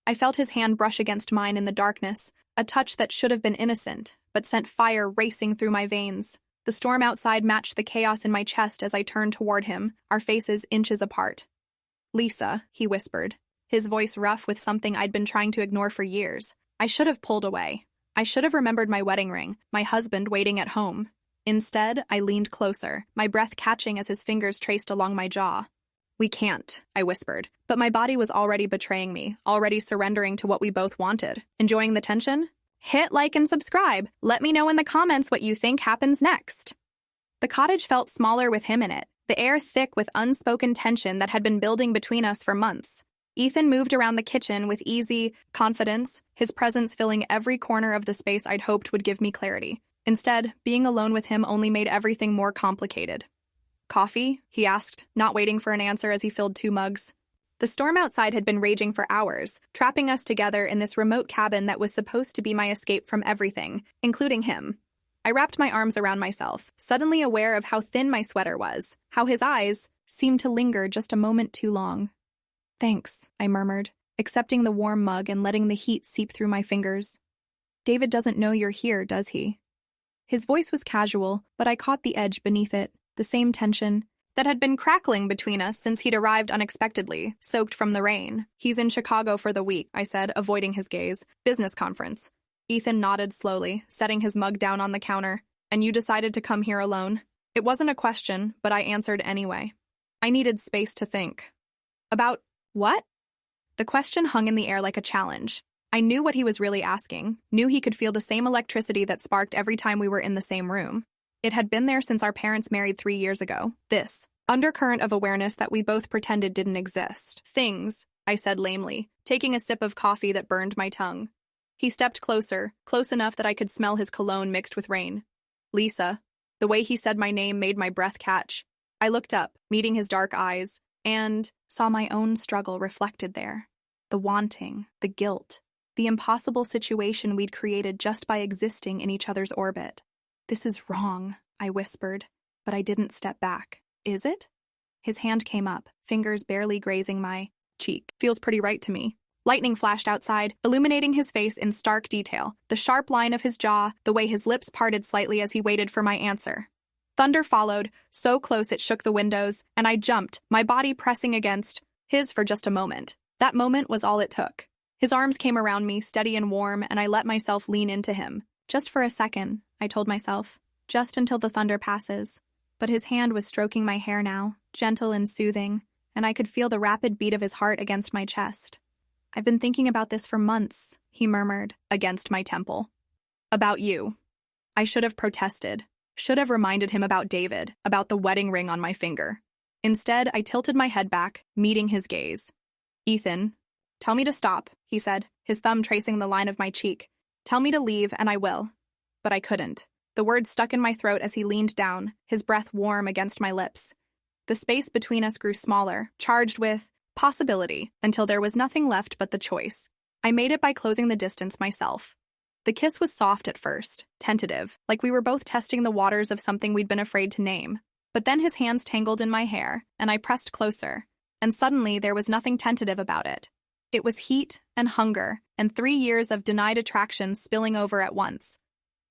I felt his hand brush against mine in the darkness, a touch that should have been innocent, but sent fire racing through my veins. The storm outside matched the chaos in my chest as I turned toward him, our faces inches apart. "Lisa," he whispered, his voice rough with something I'd been trying to ignore for years. I should have pulled away. I should have remembered my wedding ring, my husband waiting at home. Instead, I leaned closer, my breath catching as his fingers traced along my jaw. "We can't," I whispered, but my body was already betraying me, already surrendering to what we both wanted. Enjoying the tension? Hit like and subscribe. Let me know in the comments what you think happens next. The cottage felt smaller with him in it, the air thick with unspoken tension that had been building between us for months. Ethan moved around the kitchen with easy confidence, his presence filling every corner of the space I'd hoped would give me clarity. Instead, being alone with him only made everything more complicated. "Coffee?" he asked, not waiting for an answer as he filled 2 mugs. The storm outside had been raging for hours, trapping us together in this remote cabin that was supposed to be my escape from everything, including him. I wrapped my arms around myself, suddenly aware of how thin my sweater was, how his eyes seemed to linger just a moment too long. "Thanks," I murmured, accepting the warm mug and letting the heat seep through my fingers. "David doesn't know you're here, does he?" His voice was casual, but I caught the edge beneath it, the same tension that had been crackling between us since he'd arrived unexpectedly, soaked from the rain. "He's in Chicago for the week," I said, avoiding his gaze. "Business conference." Ethan nodded slowly, setting his mug down on the counter. "And you decided to come here alone?" It wasn't a question, but I answered anyway. I needed space to think. "About what?" The question hung in the air like a challenge. I knew what he was really asking, knew he could feel the same electricity that sparked every time we were in the same room. It had been there since our parents married 3 years ago. This undercurrent of awareness that we both pretended didn't exist. "Things," I said lamely, taking a sip of coffee that burned my tongue. He stepped closer, close enough that I could smell his cologne mixed with rain. "Lisa." The way he said my name made my breath catch. I looked up, meeting his dark eyes, and saw my own struggle reflected there. The wanting, the guilt, the impossible situation we'd created just by existing in each other's orbit. "This is wrong," I whispered, but I didn't step back. "Is it?" His hand came up, fingers barely grazing my cheek. "Feels pretty right to me." Lightning flashed outside, illuminating his face in stark detail, the sharp line of his jaw, the way his lips parted slightly as he waited for my answer. Thunder followed, so close it shook the windows, and I jumped, my body pressing against his for just a moment. That moment was all it took. His arms came around me, steady and warm, and I let myself lean into him. Just for a second, I told myself. Just until the thunder passes. But his hand was stroking my hair now, gentle and soothing, and I could feel the rapid beat of his heart against my chest. "I've been thinking about this for months," he murmured, against my temple. "About you." I should have protested, should have reminded him about David, about the wedding ring on my finger. Instead, I tilted my head back, meeting his gaze. "Ethan, tell me to stop," he said, his thumb tracing the line of my cheek. "Tell me to leave, and I will." But I couldn't. The words stuck in my throat as he leaned down, his breath warm against my lips. The space between us grew smaller, charged with possibility, until there was nothing left but the choice. I made it by closing the distance myself. The kiss was soft at first, tentative, like we were both testing the waters of something we'd been afraid to name. But then his hands tangled in my hair, and I pressed closer, and suddenly there was nothing tentative about it. It was heat and hunger, and 3 years of denied attraction spilling over at once.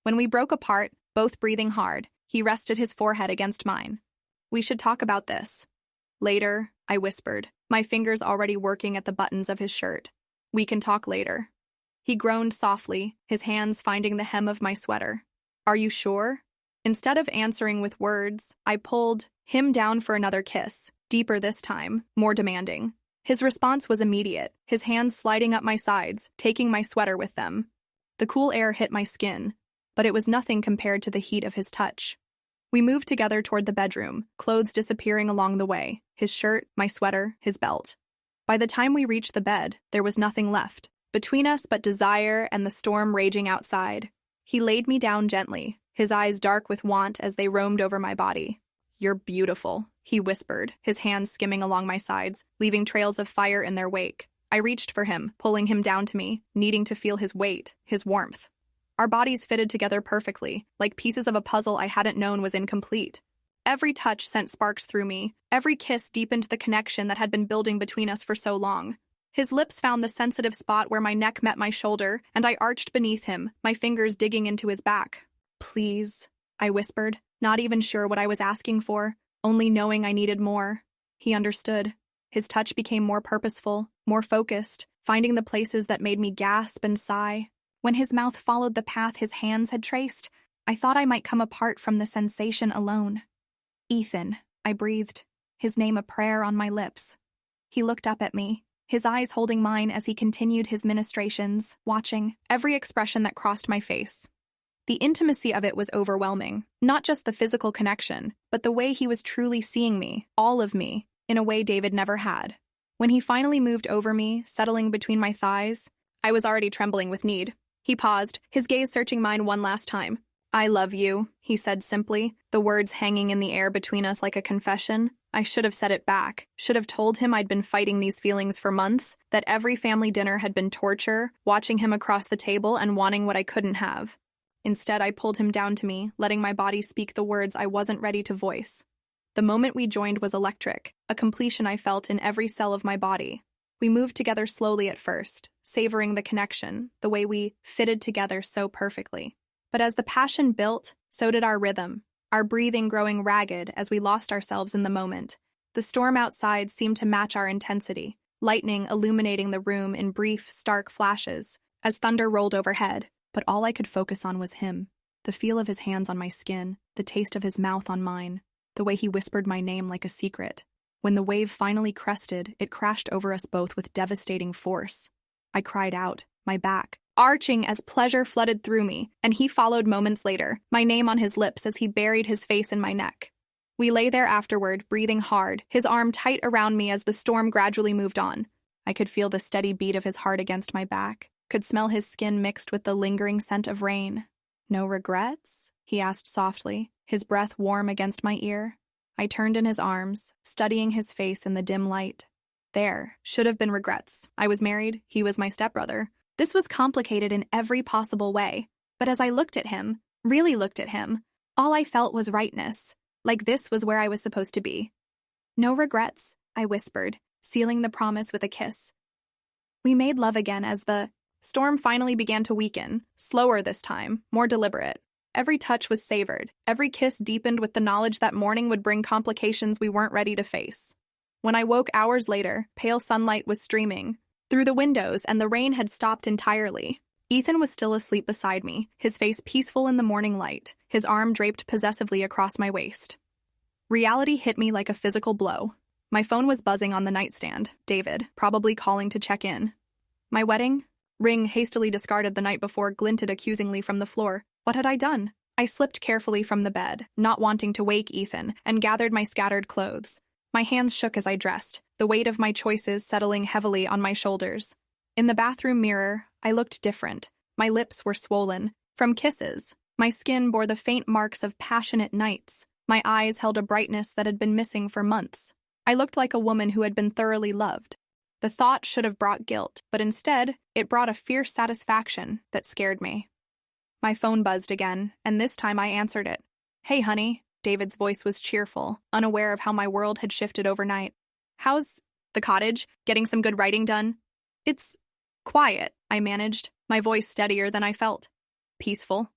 When we broke apart, both breathing hard, he rested his forehead against mine. "We should talk about this." "Later," I whispered, my fingers already working at the buttons of his shirt. "We can talk later." He groaned softly, his hands finding the hem of my sweater. "Are you sure?" Instead of answering with words, I pulled him down for another kiss, deeper this time, more demanding. His response was immediate, his hands sliding up my sides, taking my sweater with them. The cool air hit my skin, but it was nothing compared to the heat of his touch. We moved together toward the bedroom, clothes disappearing along the way, his shirt, my sweater, his belt. By the time we reached the bed, there was nothing left between us but desire and the storm raging outside. He laid me down gently, his eyes dark with want as they roamed over my body. "You're beautiful," he whispered, his hands skimming along my sides, leaving trails of fire in their wake. I reached for him, pulling him down to me, needing to feel his weight, his warmth. Our bodies fitted together perfectly, like pieces of a puzzle I hadn't known was incomplete. Every touch sent sparks through me, every kiss deepened the connection that had been building between us for so long. His lips found the sensitive spot where my neck met my shoulder, and I arched beneath him, my fingers digging into his back. "Please," I whispered, not even sure what I was asking for, only knowing I needed more. He understood. His touch became more purposeful, more focused, finding the places that made me gasp and sigh. When his mouth followed the path his hands had traced, I thought I might come apart from the sensation alone. "Ethan," I breathed, his name a prayer on my lips. He looked up at me, his eyes holding mine as he continued his ministrations, watching every expression that crossed my face. The intimacy of it was overwhelming, not just the physical connection, but the way he was truly seeing me, all of me, in a way David never had. When he finally moved over me, settling between my thighs, I was already trembling with need. He paused, his gaze searching mine one last time. "I love you," he said simply, the words hanging in the air between us like a confession. I should have said it back, should have told him I'd been fighting these feelings for months, that every family dinner had been torture, watching him across the table and wanting what I couldn't have. Instead, I pulled him down to me, letting my body speak the words I wasn't ready to voice. The moment we joined was electric, a completion I felt in every cell of my body. We moved together slowly at first, savoring the connection, the way we fitted together so perfectly. But as the passion built, so did our rhythm, our breathing growing ragged as we lost ourselves in the moment. The storm outside seemed to match our intensity, lightning illuminating the room in brief, stark flashes, as thunder rolled overhead. But all I could focus on was him, the feel of his hands on my skin, the taste of his mouth on mine, the way he whispered my name like a secret. When the wave finally crested, it crashed over us both with devastating force. I cried out, my back arching as pleasure flooded through me, and he followed moments later, my name on his lips as he buried his face in my neck. We lay there afterward, breathing hard, his arm tight around me as the storm gradually moved on. I could feel the steady beat of his heart against my back, could smell his skin mixed with the lingering scent of rain. "No regrets?" he asked softly, his breath warm against my ear. I turned in his arms, studying his face in the dim light. There should have been regrets. I was married, he was my stepbrother. This was complicated in every possible way, but as I looked at him, really looked at him, all I felt was rightness, like this was where I was supposed to be. "No regrets," I whispered, sealing the promise with a kiss. We made love again as the storm finally began to weaken, slower this time, more deliberate. Every touch was savored, every kiss deepened with the knowledge that morning would bring complications we weren't ready to face. When I woke hours later, pale sunlight was streaming through the windows and the rain had stopped entirely. Ethan was still asleep beside me, his face peaceful in the morning light, his arm draped possessively across my waist. Reality hit me like a physical blow. My phone was buzzing on the nightstand, David, probably calling to check in. My wedding ring, hastily discarded the night before, glinted accusingly from the floor. What had I done? I slipped carefully from the bed, not wanting to wake Ethan, and gathered my scattered clothes. My hands shook as I dressed, the weight of my choices settling heavily on my shoulders. In the bathroom mirror, I looked different. My lips were swollen from kisses. My skin bore the faint marks of passionate nights. My eyes held a brightness that had been missing for months. I looked like a woman who had been thoroughly loved. The thought should have brought guilt, but instead, it brought a fierce satisfaction that scared me. My phone buzzed again, and this time I answered it. "Hey, honey." David's voice was cheerful, unaware of how my world had shifted overnight. "How's the cottage? Getting some good writing done?" "It's quiet," I managed, my voice steadier than I felt. "Peaceful?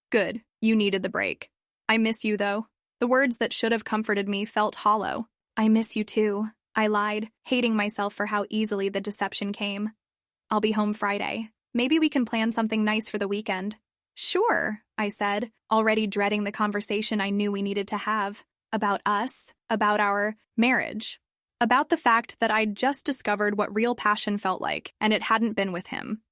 Good, you needed the break. I miss you, though." The words that should have comforted me felt hollow. "I miss you, too," I lied, hating myself for how easily the deception came. "I'll be home Friday. Maybe we can plan something nice for the weekend." "Sure," I said, already dreading the conversation I knew we needed to have. About us, about our marriage, about the fact that I'd just discovered what real passion felt like, and it hadn't been with him.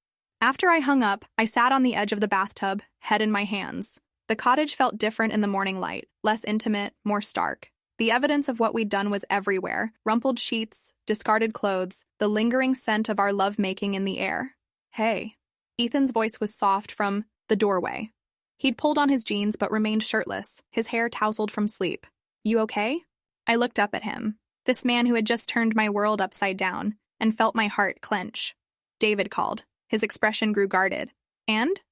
After I hung up, I sat on the edge of the bathtub, head in my hands. The cottage felt different in the morning light, less intimate, more stark. The evidence of what we'd done was everywhere: rumpled sheets, discarded clothes, the lingering scent of our lovemaking in the air. "Hey." Ethan's voice was soft from the doorway. He'd pulled on his jeans but remained shirtless, his hair tousled from sleep. "You okay?" I looked up at him, this man who had just turned my world upside down, and felt my heart clench. "David called." His expression grew guarded. And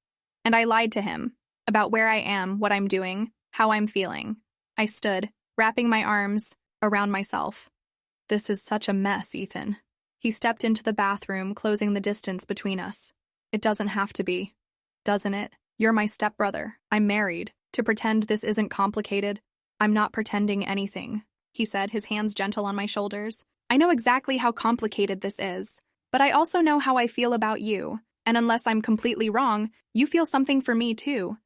I lied to him, about where I am, what I'm doing, how I'm feeling. I stood, wrapping my arms around myself. "This is such a mess, Ethan." He stepped into the bathroom, closing the distance between us. It doesn't have to be, doesn't it? You're my stepbrother. I'm married. To pretend this isn't complicated, I'm not pretending anything, he said, his hands gentle on my shoulders. I know exactly how complicated this is, but I also know how I feel about you, and unless I'm completely wrong, you feel something for me too.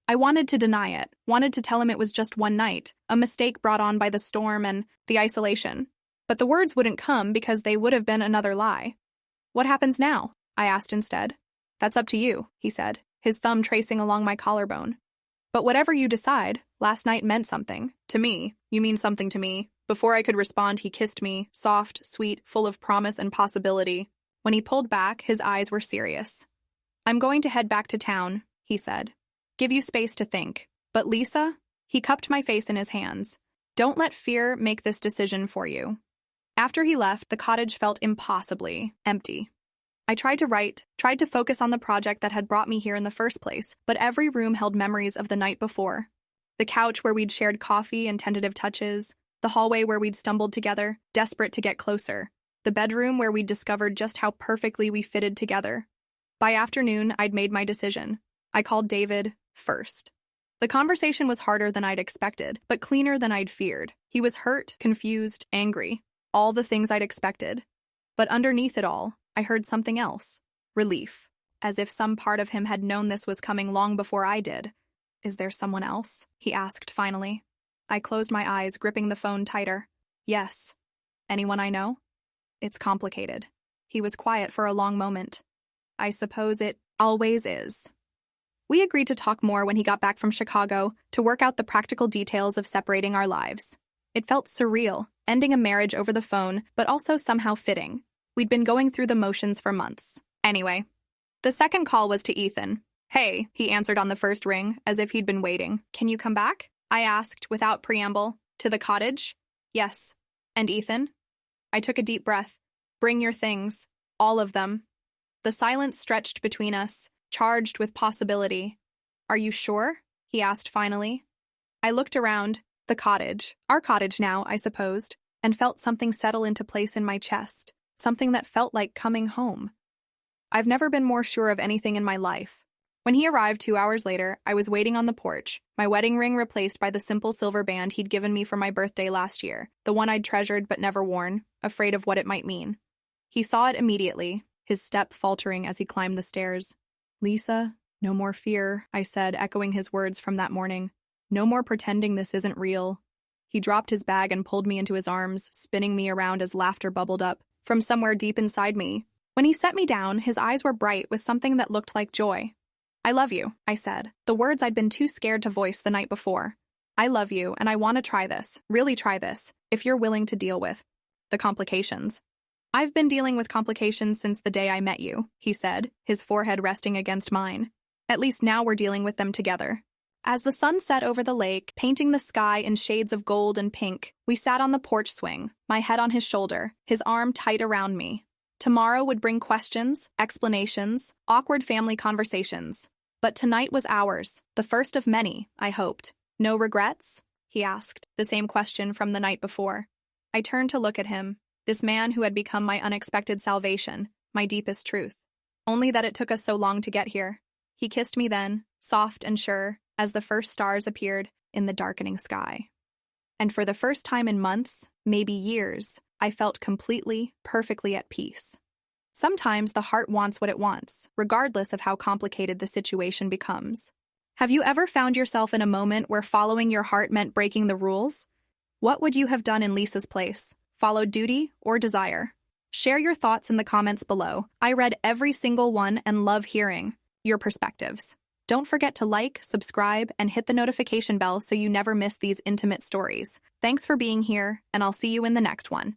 I wanted to deny it, wanted to tell him it was just one night, a mistake brought on by the storm and the isolation. But the words wouldn't come because they would have been another lie. What happens now? I asked instead. That's up to you, he said, his thumb tracing along my collarbone. But whatever you decide, last night meant something. To me, you mean something to me. Before I could respond, he kissed me, soft, sweet, full of promise and possibility. When he pulled back, his eyes were serious. I'm going to head back to town, he said. Give you space to think. But Lisa? He cupped my face in his hands. Don't let fear make this decision for you. After he left, the cottage felt impossibly empty. I tried to write, tried to focus on the project that had brought me here in the first place, but every room held memories of the night before. The couch where we'd shared coffee and tentative touches, the hallway where we'd stumbled together, desperate to get closer, the bedroom where we'd discovered just how perfectly we fitted together. By afternoon, I'd made my decision. I called David first. The conversation was harder than I'd expected, but cleaner than I'd feared. He was hurt, confused, angry, all the things I'd expected. But underneath it all, I heard something else. Relief. As if some part of him had known this was coming long before I did. Is there someone else? He asked finally. I closed my eyes, gripping the phone tighter. Yes. Anyone I know? It's complicated. He was quiet for a long moment. I suppose it always is. We agreed to talk more when he got back from Chicago to work out the practical details of separating our lives. It felt surreal, ending a marriage over the phone, but also somehow fitting. We'd been going through the motions for months. Anyway, the second call was to Ethan. Hey, he answered on the first ring, as if he'd been waiting. Can you come back? I asked without preamble. To the cottage? Yes. And Ethan? I took a deep breath. Bring your things. All of them. The silence stretched between us, charged with possibility. Are you sure? He asked finally. I looked around. The cottage. Our cottage now, I supposed, and felt something settle into place in my chest. Something that felt like coming home. I've never been more sure of anything in my life. When he arrived 2 hours later, I was waiting on the porch, my wedding ring replaced by the simple silver band he'd given me for my birthday last year, the one I'd treasured but never worn, afraid of what it might mean. He saw it immediately, his step faltering as he climbed the stairs. Lisa, no more fear, I said, echoing his words from that morning. No more pretending this isn't real. He dropped his bag and pulled me into his arms, spinning me around as laughter bubbled up from somewhere deep inside me. When he set me down, his eyes were bright with something that looked like joy. I love you, I said, the words I'd been too scared to voice the night before. I love you, and I want to try this, really try this, if you're willing to deal with the complications. I've been dealing with complications since the day I met you, he said, his forehead resting against mine. At least now we're dealing with them together. As the sun set over the lake, painting the sky in shades of gold and pink, we sat on the porch swing, my head on his shoulder, his arm tight around me. Tomorrow would bring questions, explanations, awkward family conversations. But tonight was ours, the first of many, I hoped. No regrets? He asked, the same question from the night before. I turned to look at him, this man who had become my unexpected salvation, my deepest truth. Only that it took us so long to get here. He kissed me then, soft and sure, as the first stars appeared in the darkening sky. And for the first time in months, maybe years, I felt completely, perfectly at peace. Sometimes the heart wants what it wants, regardless of how complicated the situation becomes. Have you ever found yourself in a moment where following your heart meant breaking the rules? What would you have done in Lisa's place? Followed duty or desire? Share your thoughts in the comments below. I read every single one and love hearing your perspectives. Don't forget to like, subscribe, and hit the notification bell so you never miss these intimate stories. Thanks for being here, and I'll see you in the next one.